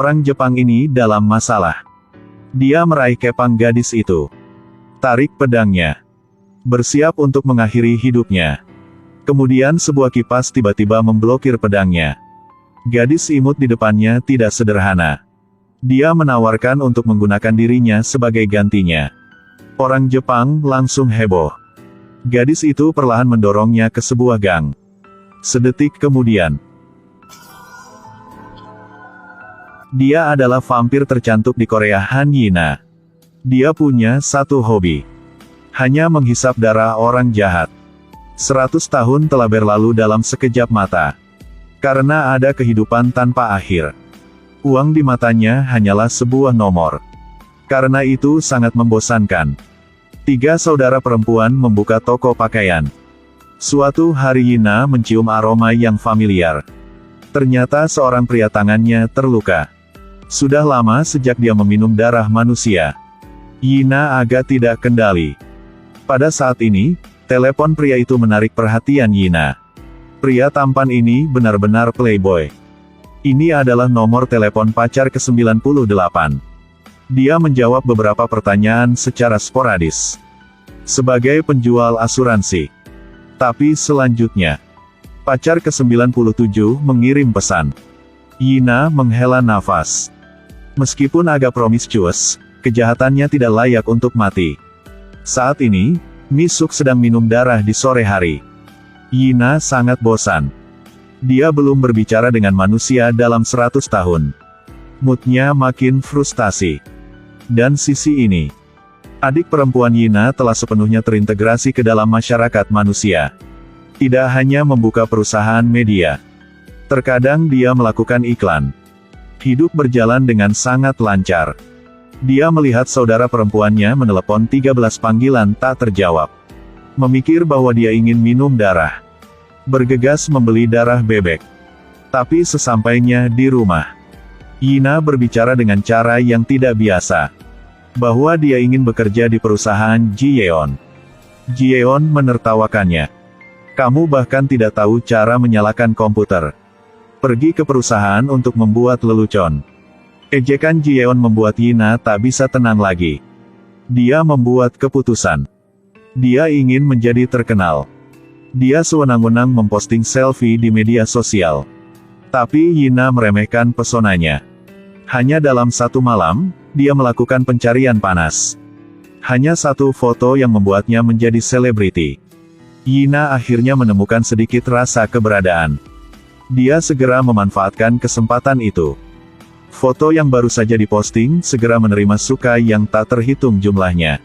Orang Jepang ini dalam masalah. Dia meraih kepang gadis itu. Tarik pedangnya. Bersiap untuk mengakhiri hidupnya. Kemudian sebuah kipas tiba-tiba memblokir pedangnya. Gadis imut di depannya tidak sederhana. Dia menawarkan untuk menggunakan dirinya sebagai gantinya. Orang Jepang langsung heboh. Gadis itu perlahan mendorongnya ke sebuah gang. Sedetik kemudian, dia adalah vampir tercantik di Korea, Han Yina. Dia punya satu hobi. Hanya menghisap darah orang jahat. 100 tahun telah berlalu dalam sekejap mata. Karena ada kehidupan tanpa akhir. Uang di matanya hanyalah sebuah nomor. Karena itu sangat membosankan. 3 saudara perempuan membuka toko pakaian. Suatu hari Yina mencium aroma yang familiar. Ternyata seorang pria tangannya terluka. Sudah lama sejak dia meminum darah manusia. Yina agak tidak kendali. Pada saat ini, telepon pria itu menarik perhatian Yina. Pria tampan ini benar-benar playboy. Ini adalah nomor telepon pacar ke-98. Dia menjawab beberapa pertanyaan secara sporadis. Sebagai penjual asuransi. Tapi selanjutnya, pacar ke-97 mengirim pesan. Yina menghela nafas. Meskipun agak promiscuous, kejahatannya tidak layak untuk mati. Saat ini, Misuk sedang minum darah di sore hari. Yina sangat bosan. Dia belum berbicara dengan manusia dalam 100 tahun. Moodnya makin frustasi. Dan sisi ini, adik perempuan Yina telah sepenuhnya terintegrasi ke dalam masyarakat manusia. Tidak hanya membuka perusahaan media. Terkadang dia melakukan iklan. Hidup berjalan dengan sangat lancar. Dia melihat saudara perempuannya menelepon 13 panggilan tak terjawab. Memikir bahwa dia ingin minum darah. Bergegas membeli darah bebek. Tapi sesampainya di rumah, Yina berbicara dengan cara yang tidak biasa. Bahwa dia ingin bekerja di perusahaan Ji-yeon. Ji-yeon menertawakannya. Kamu bahkan tidak tahu cara menyalakan komputer. Pergi ke perusahaan untuk membuat lelucon. Ejekan Ji-yeon membuat Yina tak bisa tenang lagi. Dia membuat keputusan. Dia ingin menjadi terkenal. Dia sewenang-wenang memposting selfie di media sosial. Tapi Yina meremehkan pesonanya. Hanya dalam satu malam, dia melakukan pencarian panas. Hanya satu foto yang membuatnya menjadi selebriti. Yina akhirnya menemukan sedikit rasa keberadaan. Dia segera memanfaatkan kesempatan itu. Foto yang baru saja diposting segera menerima suka yang tak terhitung jumlahnya.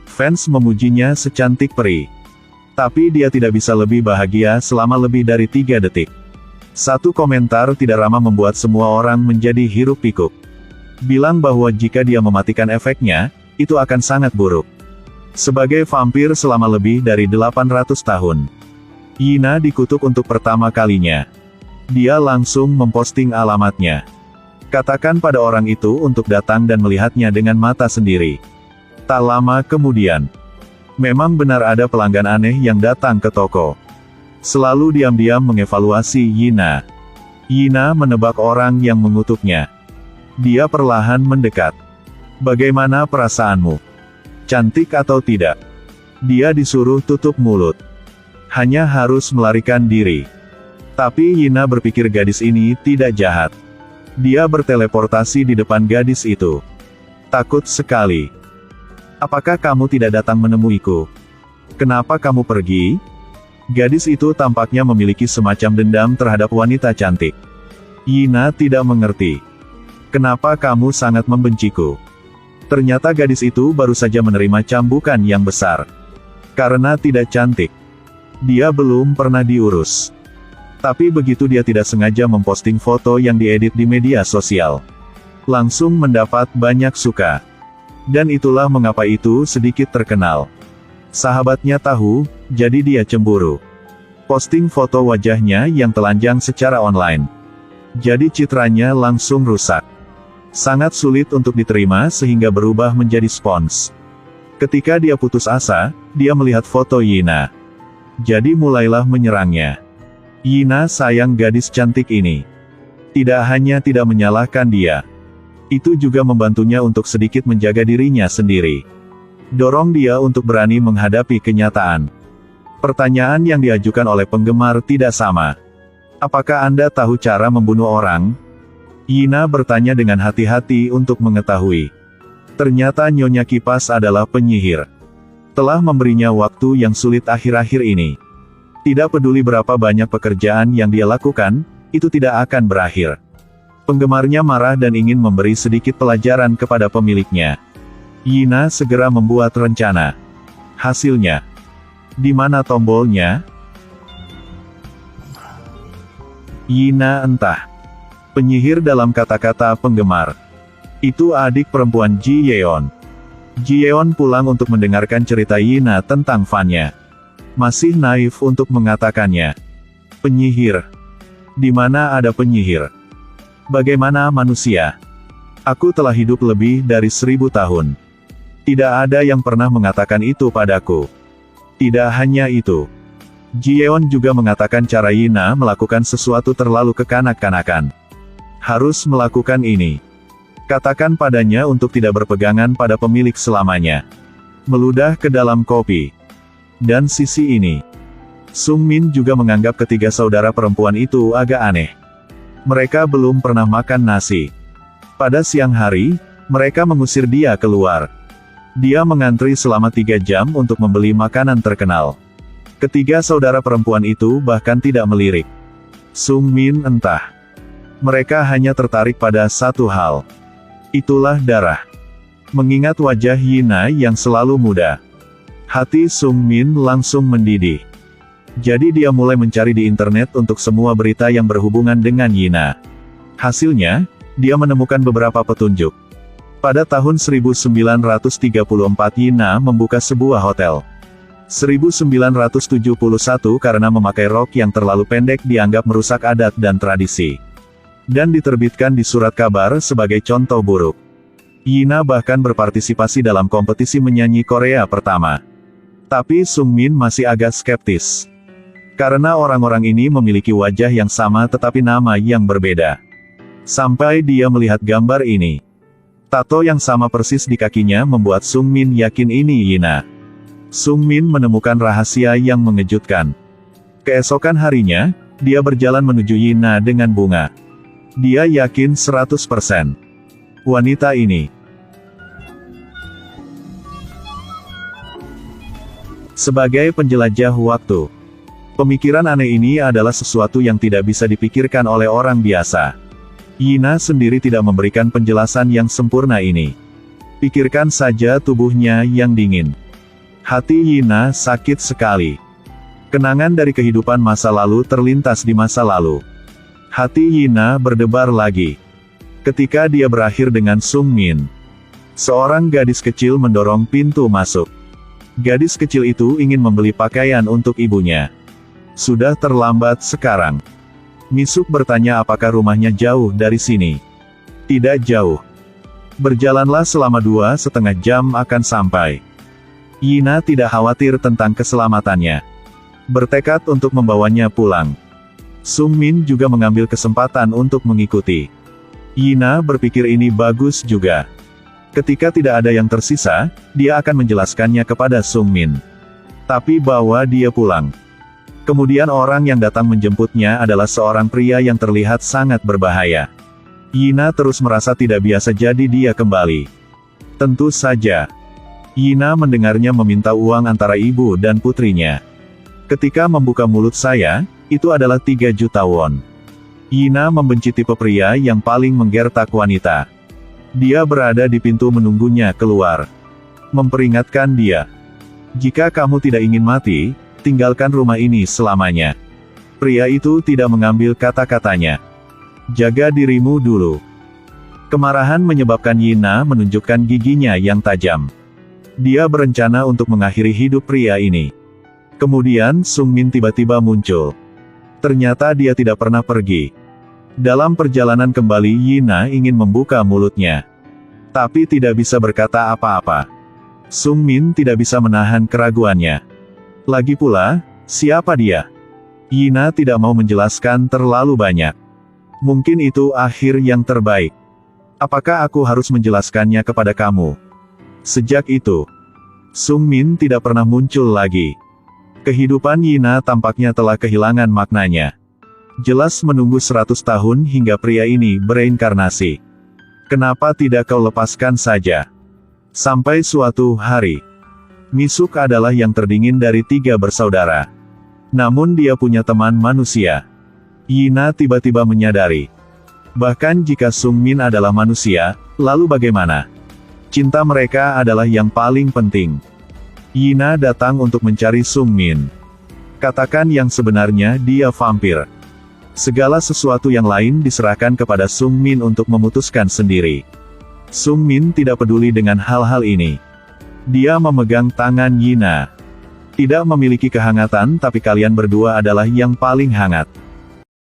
Fans memujinya secantik peri. Tapi dia tidak bisa lebih bahagia selama lebih dari 3 detik. Satu komentar tidak ramah membuat semua orang menjadi hiruk-pikuk. Bilang bahwa jika dia mematikan efeknya, itu akan sangat buruk. Sebagai vampir selama lebih dari 800 tahun. Yina dikutuk untuk pertama kalinya. Dia langsung memposting alamatnya. Katakan pada orang itu untuk datang dan melihatnya dengan mata sendiri. Tak lama kemudian, memang benar ada pelanggan aneh yang datang ke toko. Selalu diam-diam mengevaluasi Yina. Yina menebak orang yang mengutuknya. Dia perlahan mendekat. Bagaimana perasaanmu? Cantik atau tidak? Dia disuruh tutup mulut. Hanya harus melarikan diri. Tapi Yina berpikir gadis ini tidak jahat. Dia berteleportasi di depan gadis itu. Takut sekali. Apakah kamu tidak datang menemuiku? Kenapa kamu pergi? Gadis itu tampaknya memiliki semacam dendam terhadap wanita cantik. Yina tidak mengerti. Kenapa kamu sangat membenciku? Ternyata gadis itu baru saja menerima cambukan yang besar. Karena tidak cantik. Dia belum pernah diurus. Tapi begitu dia tidak sengaja memposting foto yang diedit di media sosial, langsung mendapat banyak suka. Dan itulah mengapa itu sedikit terkenal. Sahabatnya tahu, jadi dia cemburu. Posting foto wajahnya yang telanjang secara online. Jadi citranya langsung rusak. Sangat sulit untuk diterima sehingga berubah menjadi spons. Ketika dia putus asa, dia melihat foto Yina. Jadi mulailah menyerangnya. Yina sayang gadis cantik ini. Tidak hanya tidak menyalahkan dia, Itu juga membantunya untuk sedikit menjaga dirinya sendiri. Dorong dia untuk berani menghadapi kenyataan. Pertanyaan yang diajukan oleh penggemar tidak sama. Apakah Anda tahu cara membunuh orang? Yina bertanya dengan hati-hati untuk mengetahui. Ternyata Nyonya Kipas adalah penyihir. Telah memberinya waktu yang sulit akhir-akhir ini. Tidak peduli berapa banyak pekerjaan yang dia lakukan, itu tidak akan berakhir. Penggemarnya marah dan ingin memberi sedikit pelajaran kepada pemiliknya. Yina segera membuat rencana. Hasilnya. Di mana tombolnya? Yina entah. Penyihir dalam kata-kata penggemar. Itu adik perempuan Ji Yeon. Ji Yeon pulang untuk mendengarkan cerita Yina tentang fannya. Masih naif untuk mengatakannya. Penyihir. Di mana ada penyihir? Bagaimana manusia? Aku telah hidup lebih dari 1000 tahun. Tidak ada yang pernah mengatakan itu padaku. Tidak hanya itu. Ji Yeon juga mengatakan cara Yina melakukan sesuatu terlalu kekanak-kanakan. Harus melakukan ini. Katakan padanya untuk tidak berpegangan pada pemilik selamanya. Meludah ke dalam kopi. Dan sisi ini. Sung Min juga menganggap ketiga saudara perempuan itu agak aneh. Mereka belum pernah makan nasi. Pada siang hari, mereka mengusir dia keluar. Dia mengantri selama 3 jam untuk membeli makanan terkenal. Ketiga saudara perempuan itu bahkan tidak melirik. Sung Min entah. Mereka hanya tertarik pada satu hal. Itulah darah. Mengingat wajah Yina yang selalu muda. Hati Sung Min langsung mendidih. Jadi dia mulai mencari di internet untuk semua berita yang berhubungan dengan Yina. Hasilnya, dia menemukan beberapa petunjuk. Pada tahun 1934 Yina membuka sebuah hotel. 1971 karena memakai rok yang terlalu pendek dianggap merusak adat dan tradisi. Dan diterbitkan di surat kabar sebagai contoh buruk. Yina bahkan berpartisipasi dalam kompetisi menyanyi Korea pertama. Tapi Sung Min masih agak skeptis. Karena orang-orang ini memiliki wajah yang sama tetapi nama yang berbeda. Sampai dia melihat gambar ini. Tato yang sama persis di kakinya membuat Sung Min yakin ini Yina. Sung Min menemukan rahasia yang mengejutkan. Keesokan harinya, dia berjalan menuju Yina dengan bunga. Dia yakin 100%. Wanita ini. Sebagai penjelajah waktu. Pemikiran aneh ini adalah sesuatu yang tidak bisa dipikirkan oleh orang biasa. Yina sendiri tidak memberikan penjelasan yang sempurna ini. Pikirkan saja tubuhnya yang dingin. Hati Yina sakit sekali. Kenangan dari kehidupan masa lalu terlintas di masa lalu. Hati Yina berdebar lagi. Ketika dia berakhir dengan Sung Min. Seorang gadis kecil mendorong pintu masuk. Gadis kecil itu ingin membeli pakaian untuk ibunya. Sudah terlambat sekarang. Misuk bertanya apakah rumahnya jauh dari sini. Tidak jauh. Berjalanlah selama 2,5 jam akan sampai. Yina tidak khawatir tentang keselamatannya. Bertekad untuk membawanya pulang. Sung Min juga mengambil kesempatan untuk mengikuti. Yina berpikir ini bagus juga. Ketika tidak ada yang tersisa, dia akan menjelaskannya kepada Sung Min. Tapi bawa dia pulang. Kemudian orang yang datang menjemputnya adalah seorang pria yang terlihat sangat berbahaya. Yina terus merasa tidak biasa jadi dia kembali. Tentu saja. Yina mendengarnya meminta uang antara ibu dan putrinya. Ketika membuka mulut saya, itu adalah 3 juta won. Yina membenci tipe pria yang paling menggertak wanita. Dia berada di pintu menunggunya keluar. Memperingatkan dia. Jika kamu tidak ingin mati, tinggalkan rumah ini selamanya. Pria itu tidak mengambil kata-katanya. Jaga dirimu dulu. Kemarahan menyebabkan Yina menunjukkan giginya yang tajam. Dia berencana untuk mengakhiri hidup pria ini. Kemudian Sung Min tiba-tiba muncul. Ternyata dia tidak pernah pergi. Dalam perjalanan kembali Yina ingin membuka mulutnya. Tapi tidak bisa berkata apa-apa. Sung Min tidak bisa menahan keraguannya. Lagi pula, siapa dia? Yina tidak mau menjelaskan terlalu banyak. Mungkin itu akhir yang terbaik. Apakah aku harus menjelaskannya kepada kamu? Sejak itu, Sung Min tidak pernah muncul lagi. Kehidupan Yina tampaknya telah kehilangan maknanya. Jelas menunggu 100 tahun hingga pria ini bereinkarnasi. Kenapa tidak kau lepaskan saja? Sampai suatu hari, Misuk adalah yang terdingin dari 3 bersaudara. Namun dia punya teman manusia. Yina tiba-tiba menyadari. Bahkan jika Sung Min adalah manusia, lalu bagaimana? Cinta mereka adalah yang paling penting. Yina datang untuk mencari Sung Min. Katakan yang sebenarnya dia vampir. Segala sesuatu yang lain diserahkan kepada Sung Min untuk memutuskan sendiri. Sung Min tidak peduli dengan hal-hal ini. Dia memegang tangan Yina. Tidak memiliki kehangatan tapi kalian berdua adalah yang paling hangat.